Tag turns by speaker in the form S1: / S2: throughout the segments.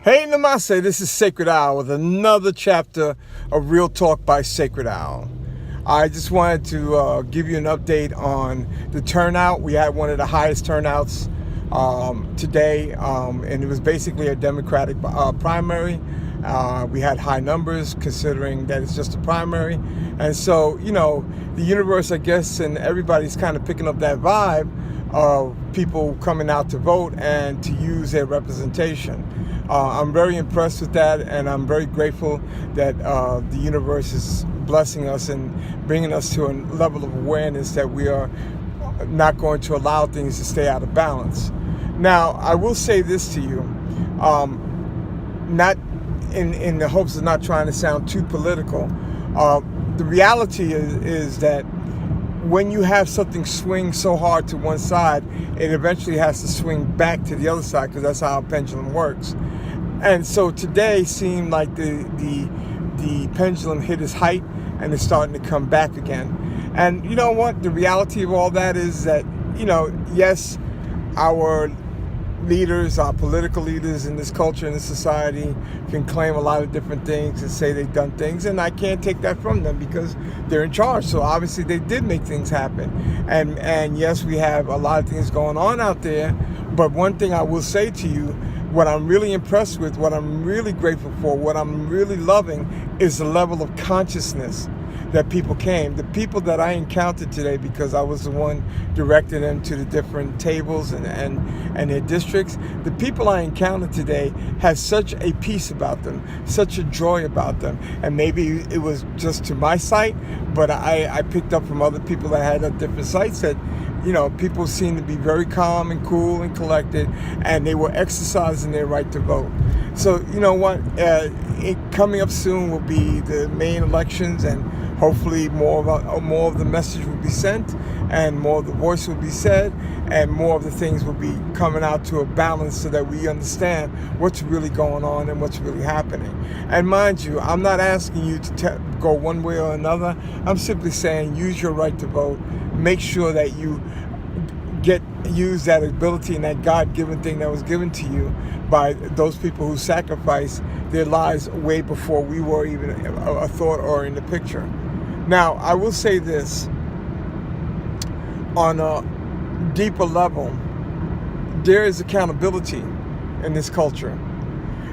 S1: Hey Namaste, this is Sacredowl with another chapter of Real Talk by Sacredowl. I just wanted to give you an update on the turnout. We had one of the highest turnouts today, and it was basically a Democratic primary. We had high numbers considering that it's just a primary. And so, the universe, I guess, and everybody's kind of picking up that vibe of people coming out to vote and to use their representation. I'm very impressed with that, and I'm very grateful that the universe is blessing us and bringing us to a level of awareness that we are not going to allow things to stay out of balance. Now, I will say this to you, not in the hopes of not trying to sound too political. The reality is that when you have something swing so hard to one side, it eventually has to swing back to the other side, because that's how a pendulum works. And so today seemed like the pendulum hit its height and it's starting to come back again. And you know what? The reality of all that is that, yes, our leaders, our political leaders in this culture, in this society, can claim a lot of different things and say they've done things, and I can't take that from them because they're in charge. So obviously they did make things happen. And yes, we have a lot of things going on out there, but one thing I will say to you, what I'm really impressed with, what I'm really grateful for, what I'm really loving is the level of consciousness that people came. The people that I encountered today, because I was the one directing them to the different tables and their districts, the people I encountered today had such a peace about them, such a joy about them. And maybe it was just to my sight, but I picked up from other people that had at different sites that people seemed to be very calm and cool and collected, and they were exercising their right to vote. So you know what? Coming up soon will be the main elections, and hopefully more of the message will be sent, and more of the voice will be said, and more of the things will be coming out to a balance so that we understand what's really going on and what's really happening. And mind you, I'm not asking you to go one way or another. I'm simply saying use your right to vote. Make sure that you use that ability and that God-given thing that was given to you by those people who sacrificed their lives way before we were even a thought or in the picture. Now, I will say this, on a deeper level, there is accountability in this culture.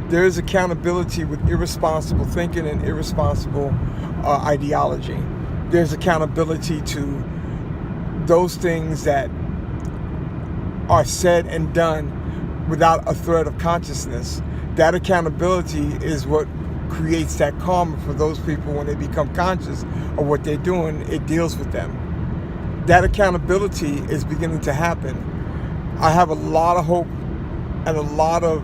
S1: There is accountability with irresponsible thinking and irresponsible ideology. There's accountability to those things that are said and done without a thread of consciousness. That accountability is what creates that karma for those people when they become conscious of what they're doing. It deals with them. That accountability is beginning to happen. I have a lot of hope and a lot of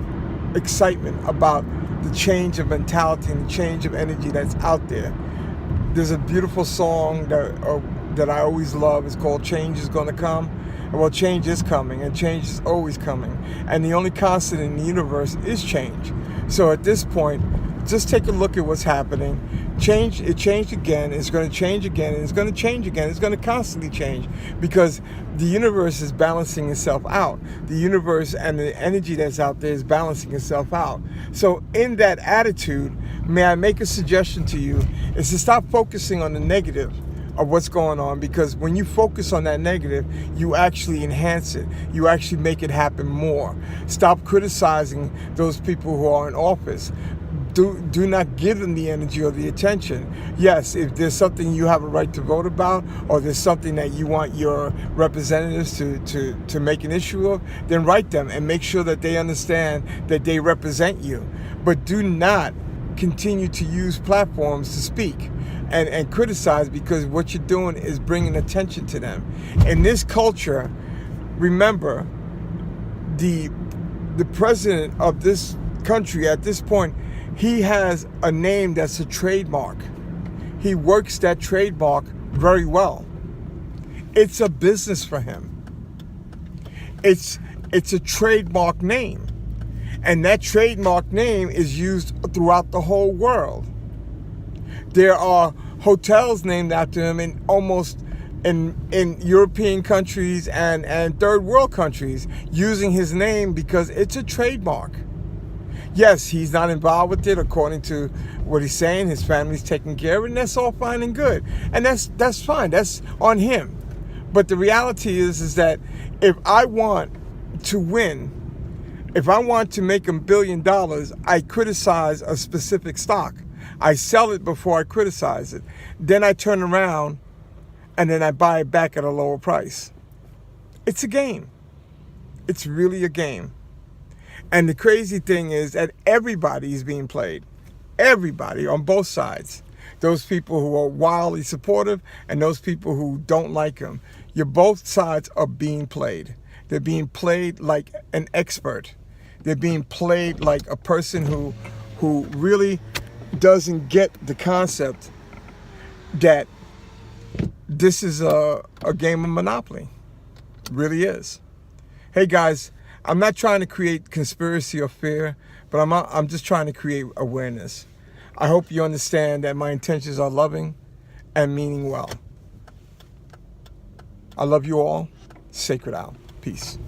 S1: excitement about the change of mentality and the change of energy that's out there. There's a beautiful song that I always love. It's called Change Is Gonna Come. Well, change is coming, and change is always coming. And the only constant in the universe is change. So at this point, just take a look at what's happening. It changed again, it's going to change again, and it's going to change again. It's going to constantly change because the universe is balancing itself out. The universe and the energy that's out there is balancing itself out. So in that attitude, may I make a suggestion to you, is to stop focusing on the negative of what's going on, because when you focus on that negative, you actually enhance it. You actually make it happen more. Stop criticizing those people who are in office. Do not give them the energy or the attention. Yes, if there's something you have a right to vote about, or there's something that you want your representatives to make an issue of, then write them and make sure that they understand that they represent you. But do not continue to use platforms to speak and criticize, because what you're doing is bringing attention to them. In this culture, remember, the president of this country at this point, he has a name that's a trademark. He works that trademark very well. It's a business for him. It's a trademark name. And that trademark name is used throughout the whole world. There are hotels named after him in European countries and third world countries using his name because it's a trademark. Yes, he's not involved with it according to what he's saying. His family's taking care of it, and that's all fine and good. And that's fine. That's on him. But the reality is that if I want to win, if I want to make $1 billion, I criticize a specific stock. I sell it before I criticize it. Then I turn around and then I buy it back at a lower price. It's a game. It's really a game. And the crazy thing is that everybody is being played. Everybody on both sides. Those people who are wildly supportive and those people who don't like him. Both sides are being played. They're being played like an expert. They're being played like a person who really doesn't get the concept that this is a game of Monopoly. It really is. Hey guys, I'm not trying to create conspiracy or fear, but I'm just trying to create awareness. I hope you understand that my intentions are loving and meaning well. I love you all. Sacredowl. Peace.